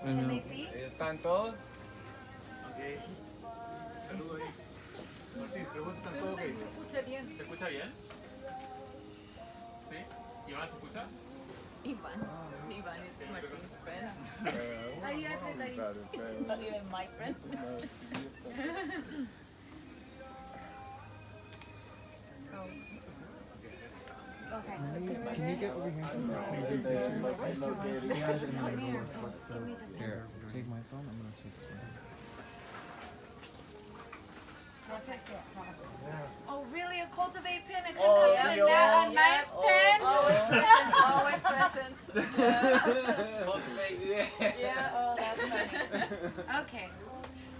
Can they see? ¿Están todos? Ok. Saludo ahí. Martín, pregunta, ¿están todos ok? Se escucha bien. ¿Se escucha bien? ¿Sí? ¿Iván se escucha? Iván. Iván is Martin's friend. Ahí atrás, ahí. Not even my friend. Okay. Can you get over here? Here, take my phone. I'm gonna take this one. Oh, really? A cultivate pen? A Oh, a Dios. nice pen? Always present. Yeah, oh, that's funny. Okay.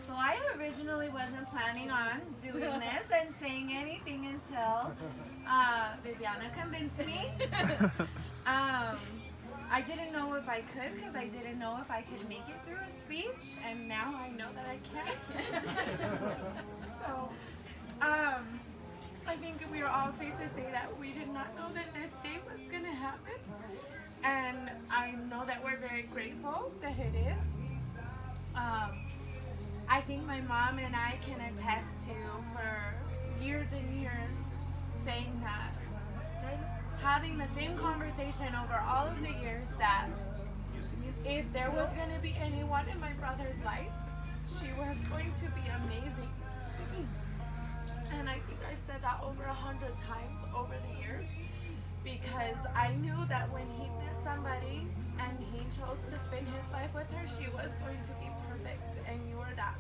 So I originally wasn't planning on doing this and saying anything until Viviana convinced me. I didn't know if I could because I didn't know if I could make it through a speech, and now I know that I can. So, I think we are all safe to say that we did not know that this day was going to happen, and I know that we're very grateful that it is. I think my mom and I can attest to for years and years saying that, having the same conversation over all of the years that if there was going to be anyone in my brother's life, she was going to be amazing. And I think I've said that over 100 times over the years because I knew that when he met somebody and he chose to spend his life with her, she was going to be perfect, and you were that.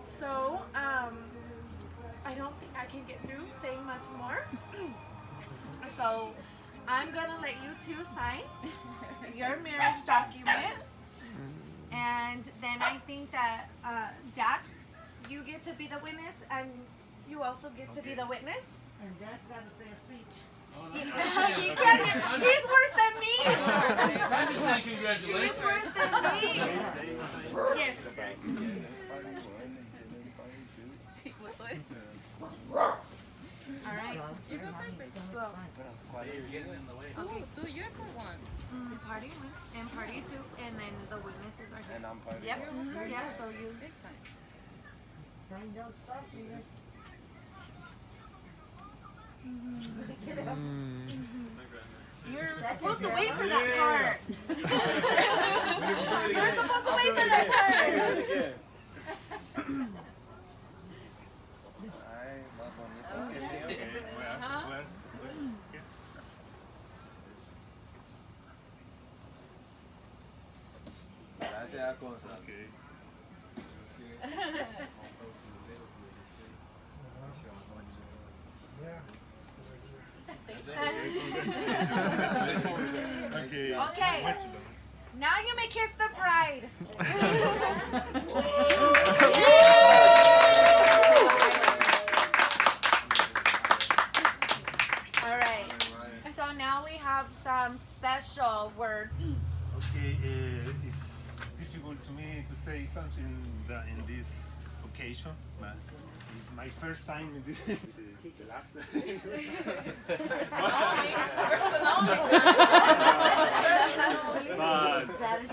So, I don't think I can get through saying much more. So, I'm gonna let you two sign your marriage document, and then I think that Dad, you get to be the witness, and you also get to be the witness. And Dad's got to say a speech. He can't get, he's worse than me. I'm just saying He's congratulations. worse than me. Yes. All right. You go first. Go. You're getting in the way. Do your one. Party one and party two, and then the witnesses are here. And I'm party. Yep. Yeah. So you. Big time. Sign those documents. You're supposed to wait for that part. You're supposed to wait for that part. Ay, más bonito que el mío. Gracias, cosa. Okay. Now you may kiss the bride. All right. So now we have some special words. Okay, it's difficult to me to say something in this occasion, but it's my first time in this. The last. But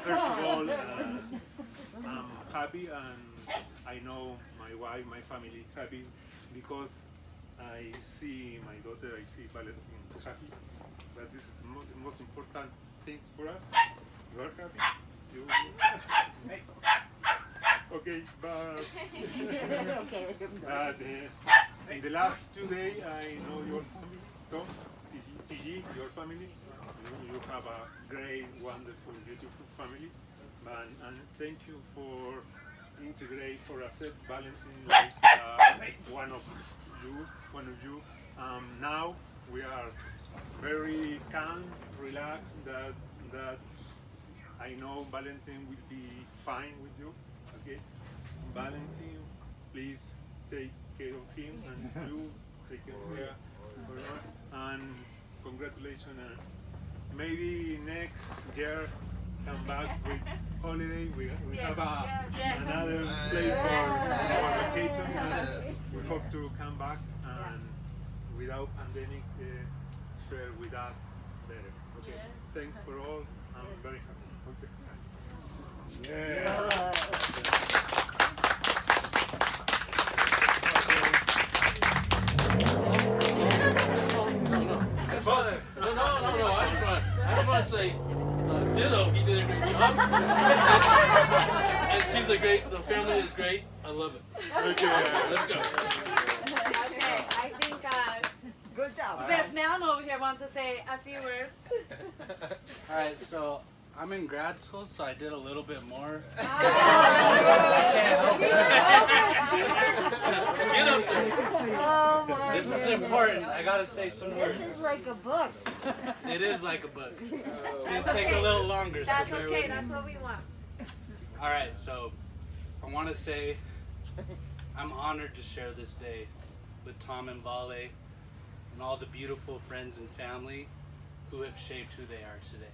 first of all, I'm happy, and I know my wife, my family happy because I see my daughter, I see Vale happy. But this is the most important thing for us. You are happy. You. Okay, but in the last 2 days, I know your family, Tom, TG, your family. You have a great, wonderful, beautiful family. And thank you for integrate, for accept Valentine like one of you. Now we are very calm, relaxed. That I know Valentine will be fine with you. Okay, Valentine, please take care of him, and you take care of her. And congratulations. And maybe next year come back with holiday. We have another place for our vacation. And we hope to come back and without pandemic share with us better. Okay. Thanks for all. I'm very happy. Okay. Father, no. I just want to say, ditto. He did a great job, and the family is great. I love it. Okay, let's go. Okay, I think Good job. the best man over here wants to say a few words. All right, so I'm in grad school, so I did a little bit more. Get up there. Oh my This is important. I gotta say some words. This is like a book. It is like a book. It's gonna take a little longer, so That's bear okay, with me. that's what we want. All right, so I want to say I'm honored to share this day with Tom and Vale and all the beautiful friends and family who have shaped who they are today.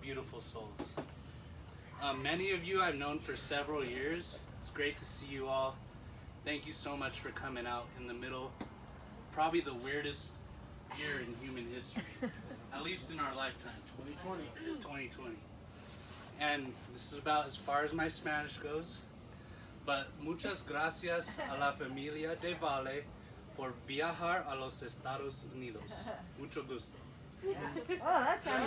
Beautiful souls. Many of you I've known for several years. It's great to see you all. Thank you so much for coming out in the middle, probably the weirdest year in human history, at least in our lifetime, 2020. And this is about as far as my Spanish goes. But muchas gracias a la familia de Vale por viajar a los Estados Unidos. Mucho gusto. Oh, that sounds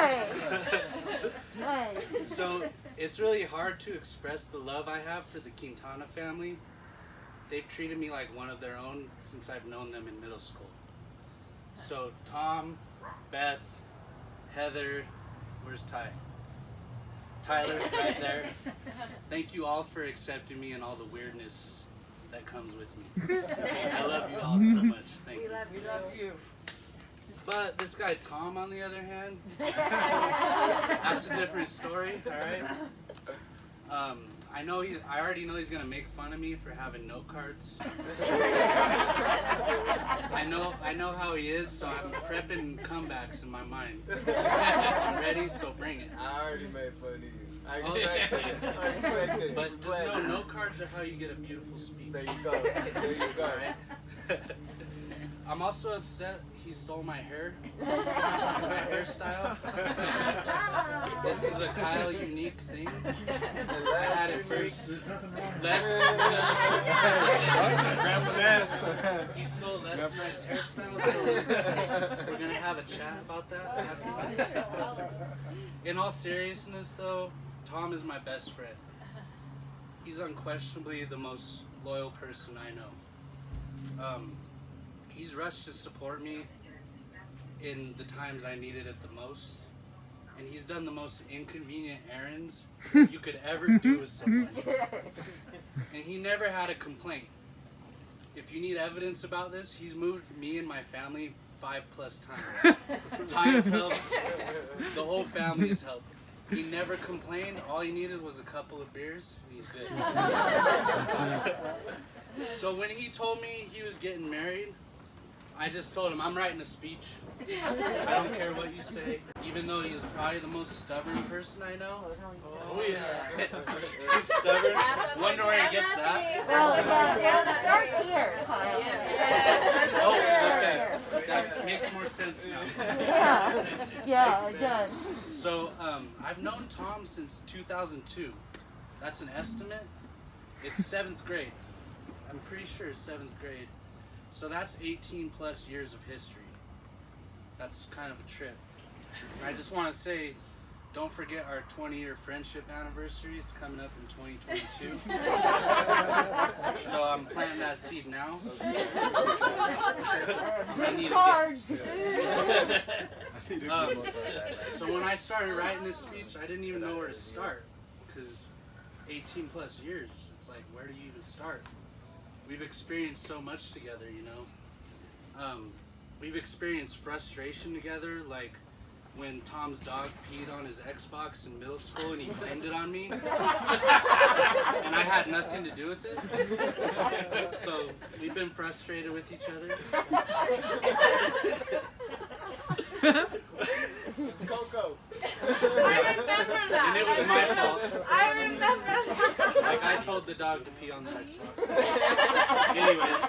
good. Nice. So it's really hard to express the love I have for the Quintana family. They've treated me like one of their own since I've known them in middle school. So Tom, Beth, Heather, where's Ty? Tyler, right there. Thank you all for accepting me and all the weirdness that comes with me. I love you all so much. Thank you. We love you. But this guy Tom, on the other hand, that's a different story. All right. I already know he's gonna make fun of me for having note cards. I know how he is, so I'm prepping comebacks in my mind. I'm ready, so bring it. I already made fun of you. I expected it. But just know, note cards are how you get a beautiful speech. There you go. There you go. All right. I'm also upset he stole my hair, my hairstyle. This is a Kyle unique thing. I had it first. He stole Les Knight's hairstyle, so we're gonna have a chat about that afterwards. In all seriousness, though, Tom is my best friend. He's unquestionably the most loyal person I know. He's rushed to support me in the times I needed it the most. And he's done the most inconvenient errands you could ever do with someone. And he never had a complaint. If you need evidence about this, he's moved me and my family 5+ times. Ty's helped. The whole family has helped. He never complained. All he needed was a couple of beers, and he's good. So when he told me he was getting married, I just told him, I'm writing a speech. I don't care what you say. Even though he's probably the most stubborn person I know. Oh yeah. He's stubborn. Wonder where he gets that. Well, yeah, starts here, Kyle. Oh, okay. That makes more sense now. Yeah, it does. So, I've known Tom since 2002. That's an estimate. It's 7th grade. I'm pretty sure it's 7th grade. So that's 18+ years of history. That's kind of a trip. And I just want to say, don't forget our 20-year friendship anniversary. It's coming up in 2022. So I'm planting that seed now. I need a gift. So when I started writing this speech, I didn't even know where to start. Because 18+ years, it's like, where do you even start? We've experienced so much together, you know. We've experienced frustration together, like when Tom's dog peed on his Xbox in middle school and he blamed it on me. And I had nothing to do with it. So we've been frustrated with each other. It's Coco. I remember that. And it was my fault. I remember that. Like I told the dog to pee on the Xbox. Anyways,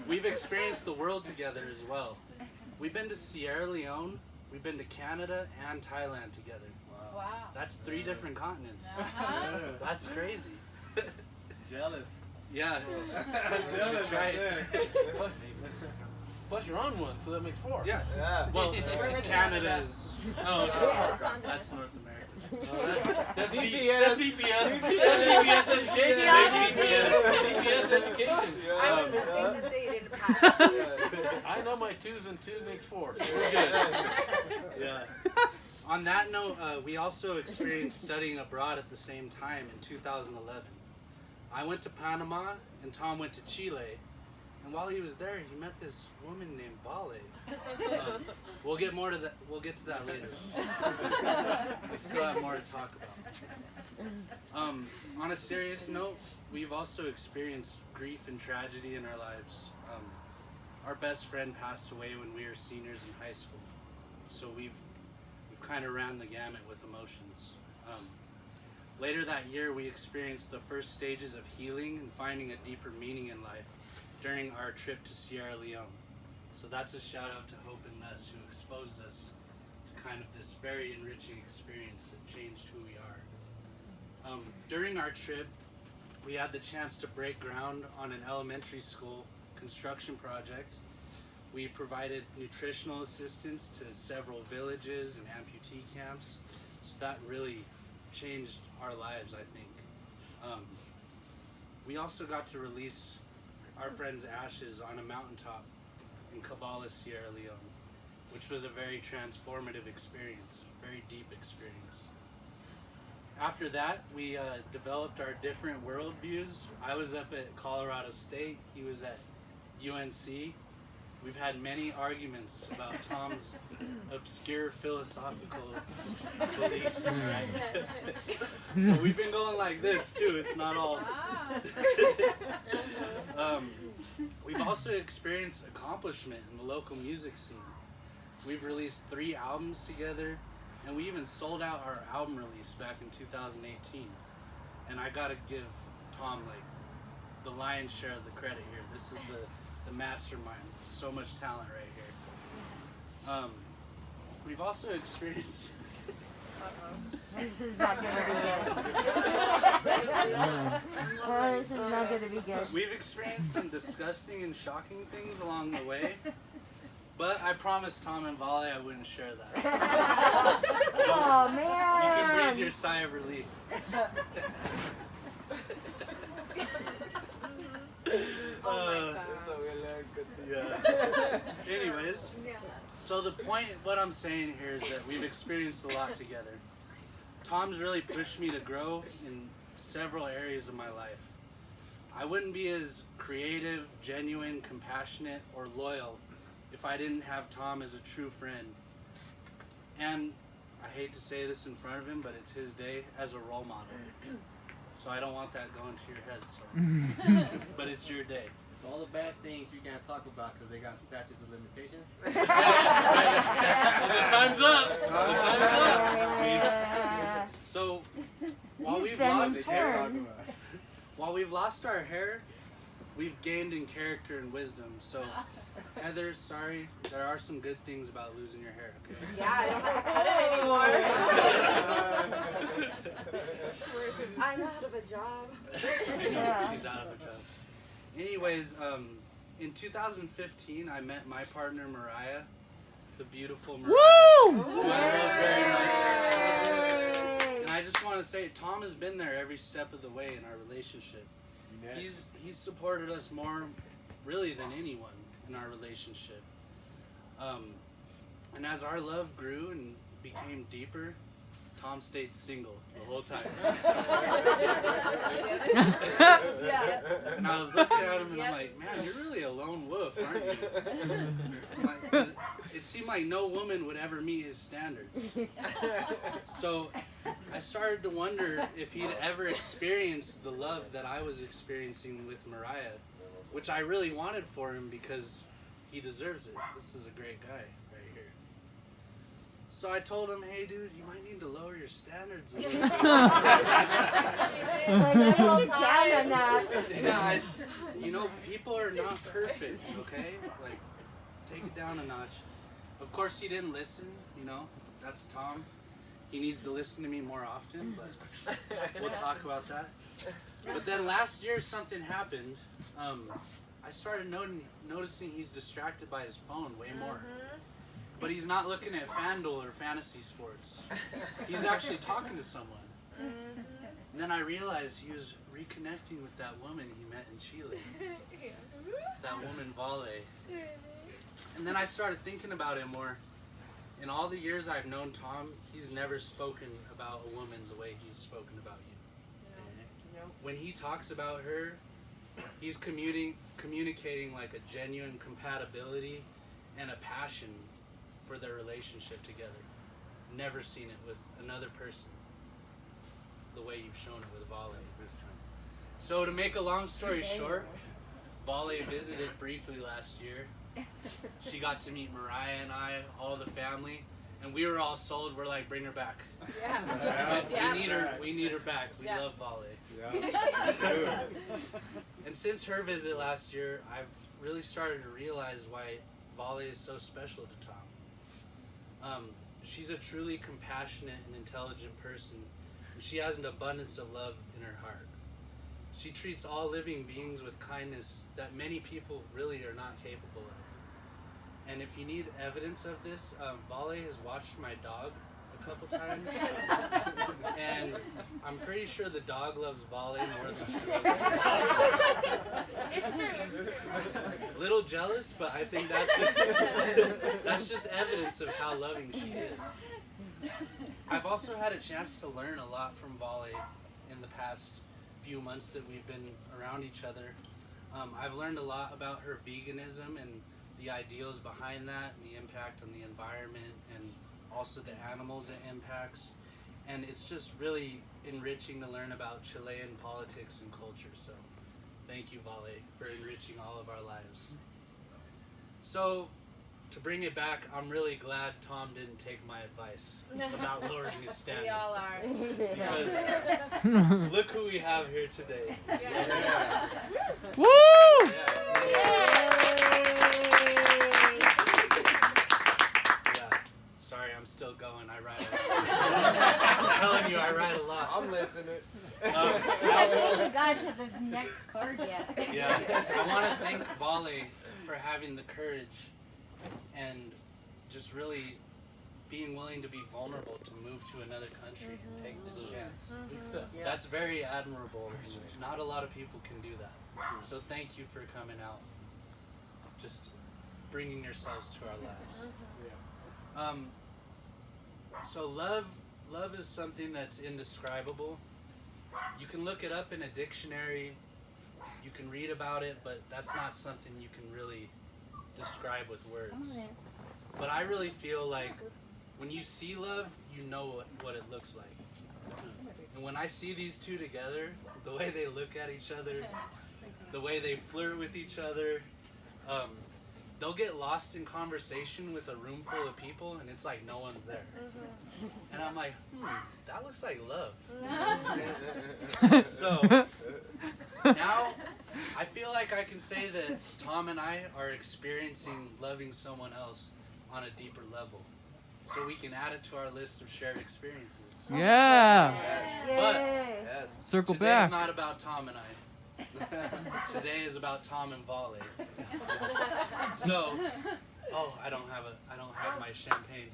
we've experienced the world together as well. We've been to Sierra Leone, we've been to Canada and Thailand together. Wow. That's 3 different continents. That's crazy. Jealous. Yeah. Jealous Try right it. there. Plus you're on one, so that makes 4. Yeah. Yeah. Well, Canada is. Oh, okay. That's North America. That's DPS. That's DPS. That's DPS education. DPS education. I was listening to say it in the past. I know my 2s and 2 makes 4. So we're good. Yeah. On that note, we also experienced studying abroad at the same time in 2011. I went to Panama and Tom went to Chile. And while he was there, he met this woman named Vale. We'll get to that later. We still have more to talk about. On a serious note, we've also experienced grief and tragedy in our lives. Our best friend passed away when we were seniors in high school, so we've kind of ran the gamut with emotions. Later that year, we experienced the first stages of healing and finding a deeper meaning in life during our trip to Sierra Leone. So that's a shout out to Hope and Ness, who exposed us to kind of this very enriching experience that changed who we are. During our trip, we had the chance to break ground on an elementary school construction project. We provided nutritional assistance to several villages and amputee camps, so that really changed our lives, I think. We also got to release our friend's ashes on a mountaintop in Kabbalah, Sierra Leone, which was a very transformative experience, very deep experience. After that, we developed our different worldviews. I was up at Colorado State, he was at UNC. We've had many arguments about Tom's obscure philosophical beliefs, right? So we've been going like this too, it's not all... We've also experienced accomplishment in the local music scene. We've released 3 albums together, and we even sold out our album release back in 2018. And I gotta give Tom like the lion's share of the credit here. This is the mastermind. So much talent right here. We've also experienced... This is not going to be good. Oh, this is not going to be good. We've experienced some disgusting and shocking things along the way, but I promised Tom and Vale I wouldn't share that. Oh, You man. can breathe your sigh of relief. So we learned good things. Yeah. Anyways, so the point, what I'm saying here is that we've experienced a lot together. Tom's really pushed me to grow in several areas of my life. I wouldn't be as creative, genuine, compassionate, or loyal if I didn't have Tom as a true friend. And I hate to say this in front of him, but it's his day as a role model. So I don't want that going to your head, so. But it's your day. So all the bad things you can't talk about because they got statutes of limitations. The time's up. The time's up. So while we've Then lost it's hair, torn. while we've lost our hair, we've gained in character and wisdom. So Heather, sorry, there are some good things about losing your hair. Okay. Yeah, I don't have to cut it anymore. I'm out of a job. Yeah. She's out of a job. Anyways, in 2015, I met my partner Mariah, the beautiful Mariah. Woo! Who I love very much. And I just want to say, Tom has been there every step of the way in our relationship. He's supported us more, really, than anyone in our relationship. And as our love grew and became deeper, Tom stayed single the whole time. And I was looking at him and I'm like, man, you're really a lone wolf, aren't you? Like, it seemed like no woman would ever meet his standards. So I started to wonder if he'd ever experienced the love that I was experiencing with Mariah, which I really wanted for him because he deserves it. This is a great guy right here. So I told him, hey dude, you might need to lower your standards a little bit. Like, I need down a notch. Yeah, you know, people are not perfect, okay? Like, take it down a notch. Of course, he didn't listen, you know, that's Tom. He needs to listen to me more often, but we'll talk about that. But then last year, something happened. I started noticing he's distracted by his phone way more. But he's not looking at FanDuel or fantasy sports. He's actually talking to someone. And then I realized he was reconnecting with that woman he met in Chile. That woman, Vale. And then I started thinking about it more. In all the years I've known Tom, he's never spoken about a woman the way he's spoken about you. When he talks about her, he's communicating like a genuine compatibility and a passion for their relationship together. Never seen it with another person the way you've shown it with Vale. So to make a long story short, Vale visited briefly last year. She got to meet Mariah and I, all the family, and we were all sold. We're like, bring her back. We need her back. We love Vale. And since her visit last year, I've really started to realize why Vale is so special to Tom. She's a truly compassionate and intelligent person, and she has an abundance of love in her heart. She treats all living beings with kindness that many people really are not capable of. And if you need evidence of this, Vale has watched my dog a couple times, and I'm pretty sure the dog loves Vale more than she loves me. It's true. Little jealous, but I think that's just evidence of how loving she is. I've also had a chance to learn a lot from Vale in the past few months that we've been around each other. I've learned a lot about her veganism and the ideals behind that, and the impact on the environment, and also the animals it impacts. And it's just really enriching to learn about Chilean politics and culture. So thank you, Vale, for enriching all of our lives. So to bring it back, I'm really glad Tom didn't take my advice about lowering his standards. We all are. Because look who we have here today. Yeah. Woo! Yeah. Sorry, I'm still going. I write a lot. I'm telling you, I write a lot. I'm listening. We haven't got to the next card yet. Yeah, I want to thank Vale for having the courage and just really being willing to be vulnerable to move to another country and take this chance. That's very admirable. Not a lot of people can do that. So thank you for coming out, just bringing yourselves to our lives. So love is something that's indescribable. You can look it up in a dictionary, you can read about it, but that's not something you can really describe with words. But I really feel like when you see love, you know what it looks like. And when I see these two together, the way they look at each other, the way they flirt with each other, they'll get lost in conversation with a room full of people, and it's like no one's there. And I'm like, that looks like love. So now I feel like I can say that Tom and I are experiencing loving someone else on a deeper level, so we can add it to our list of shared experiences. Yeah. But Yes. Circle today's back. not about Tom and I. Today is about Tom and Vale. So, I don't have my champagne.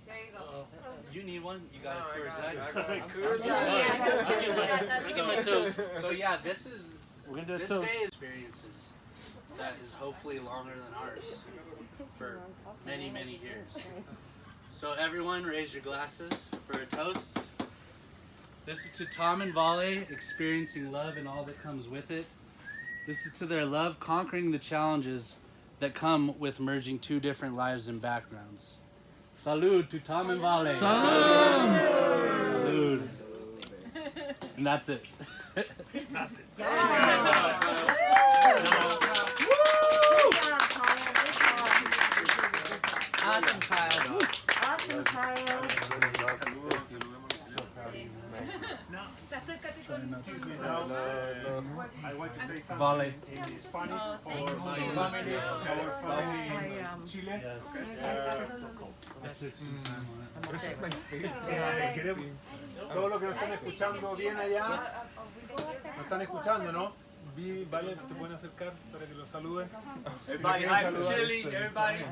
There you go. You need one? You got No, a Coors Light? I got it. Coors So yeah, this We're gonna do a this toast. day is experiences that is hopefully longer than ours for many, many years. So everyone raise your glasses for a toast. This is to Tom and Vale, experiencing love and all that comes with it. This is to their love conquering the challenges that come with merging two different lives and backgrounds. Salud to Tom and Vale. Salud. And that's it. That's it. Awesome, Kyle. Awesome, Kyle. Acércate con... Now, I want to say something Vale. in Spanish Oh, for thank my you. family, our family in Chile. Queremos, todos los que nos están escuchando bien allá, nos están escuchando, ¿no? Vale, se pueden acercar para que los saluden. Everybody, hi from Chile, everybody.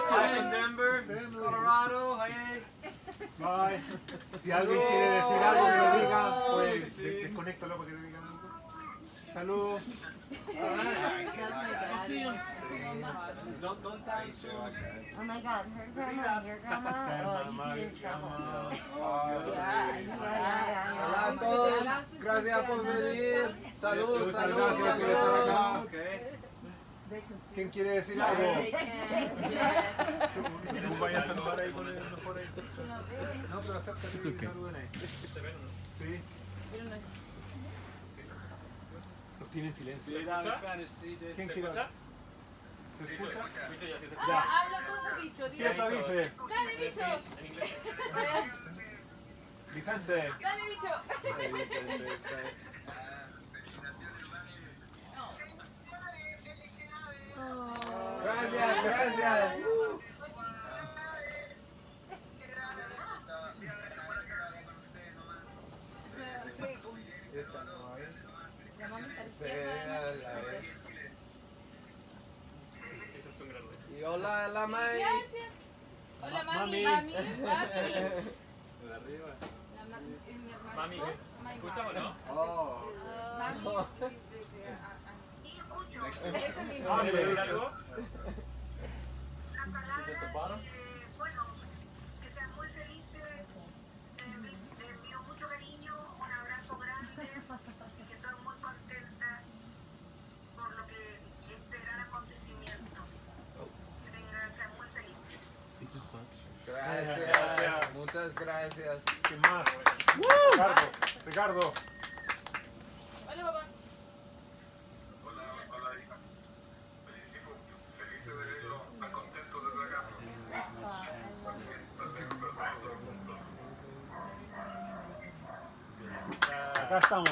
Hi from Denver, Colorado, hey. Bye. Si alguien quiere decir algo que lo diga, pues desconéctalo para que le digan algo. Saludos. Don't time soon. Oh my God, her grandma, your grandma. Oh, you did trouble. Hola a todos, gracias por venir. Saludos, Muchas saludos, gracias por estar acá. saludos. Okay. ¿Quién quiere decir algo? They can, yes. Tú vayas a saludar ahí con el mejor ahí. No, pero acércate y saluden ahí. Sí. Los tienen silencio. Sit down in Spanish, CJ. ¿Quién quiere? ¿Se escucha? Habla tú, bicho, di. Eso dice. Dale, bicho. Vicente. Dale, bicho. Gracias, gracias. Y hola, la May. Gracias. Hola, mami. Mami. Mami. De arriba. Mami, ¿escucha o no? Oh. ese es mi ¿Quiere decir algo? Bueno, que sean muy felices, les envío mucho cariño, un abrazo grande y que estoy muy contenta por lo que este gran acontecimiento. Que sean muy felices. Gracias, muchas gracias. ¿Quién más? Ricardo. Hola, papá. Acá estamos.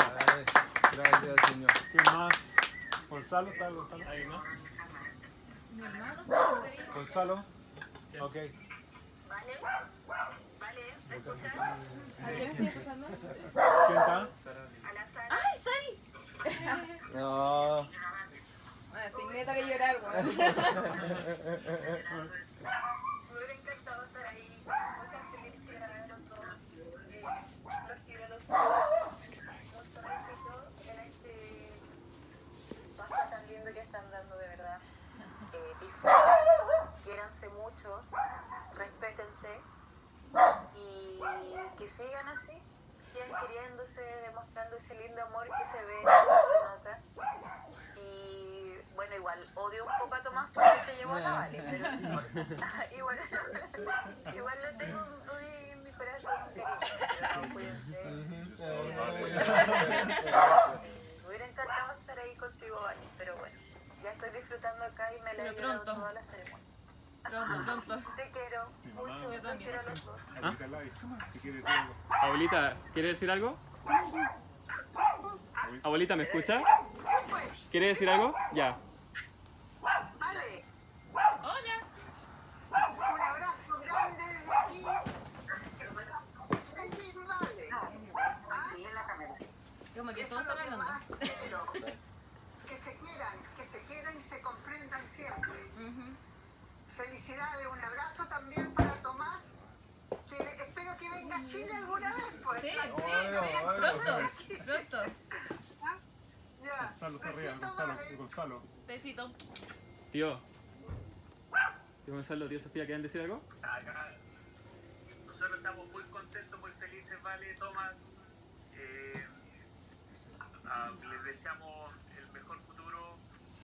Gracias, señor. ¿Quién más? Gonzalo, ¿está Gonzalo? Ahí, ¿no? Gonzalo. Ok. ¿Vale? ¿Vale? ¿Me escuchas? ¿A quién estoy escuchando? ¿Quién está? A la Sara. ¡Ay, Sari! No. Estoy neta que llorar, güey. Me hubiera encantado estar ahí. Muchas felicidades a los dos. Los quiero a los dos. Mucho éxito en este paso tan lindo que están dando, de verdad. Disfruten, quiéranse mucho, respétense y que sigan así, sigan queriéndose, demostrando ese lindo amor que se ve, que se nota. Y bueno, igual odio un poco a Tomás porque se llevó a la Vale, pero igual le tengo muy en mi corazón un cariño, pero cuídense. Me hubiera encantado estar ahí contigo, Vale, pero bueno, ya estoy disfrutando acá y me la he Pero llevado pronto. toda la ceremonia. Pronto. Te quiero mucho, Yo también. quiero a los dos. Abuelita Lai, si quiere decir algo. Abuelita, ¿quiere decir algo? Abuelita, ¿me escucha? ¿Quiere decir algo? Ya. Vale, Hola. un abrazo grande desde aquí. Vale. Sí, en la cámara. Como que Eso todos es lo están que más hablando. quiero. Que se quieran y se comprendan siempre. Felicidades, un abrazo también para Tomás. Espero que venga a Chile alguna vez, pues. Sí, sí. pronto. Ya. Gonzalo está arriba, Besito, Gonzalo. Vale. Gonzalo. Besito. Tío. Tío Gonzalo, tío Sofía, ¿quieren decir algo? Acá nosotros estamos muy contentos, muy felices, Vale, Tomás. Les deseamos